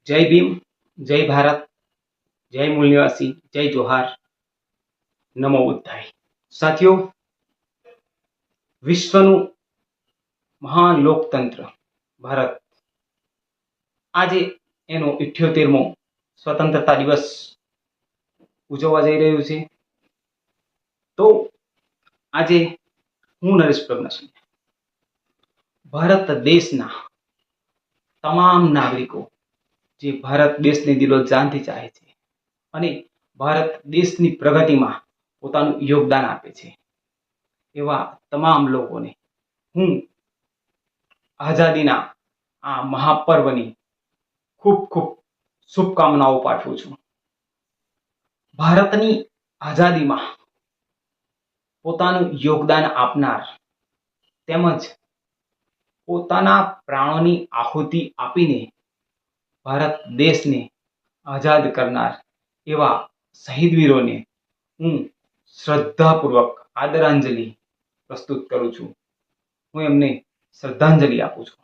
જય ભીમ, જય ભારત, જય મૂળ નિવાસી, જય જોહાર, નમો બુદ્ધાય. સાથીઓ, વિશ્વનું મહાન લોકતંત્ર ભારત આજે એનો 78મો સ્વતંત્રતા દિવસ ઉજવવા જઈ રહ્યું છે. તો આજે હું નરેશ પ્રજ્ઞાસિંહ ભારત દેશના તમામ નાગરિકો જે ભારત દેશને દિલો જાનથી ચાહે છે અને ભારત દેશની પ્રગતિમાં પોતાનું યોગદાન આપે છે, એવા તમામ લોકોને હું આઝાદીના આ મહાપર્વની ખૂબ ખૂબ શુભકામનાઓ પાઠવું છું. ભારતની આઝાદીમાં પોતાનું યોગદાન આપનાર તેમજ પોતાના પ્રાણોની આહુતિ આપીને ભારત દેશને આઝાદ કરનાર એવા શહીદ વીરોને હું શ્રદ્ધાપૂર્વક આદરાંજલિ પ્રસ્તુત કરું છું. હું એમને શ્રદ્ધાંજલિ આપું છું.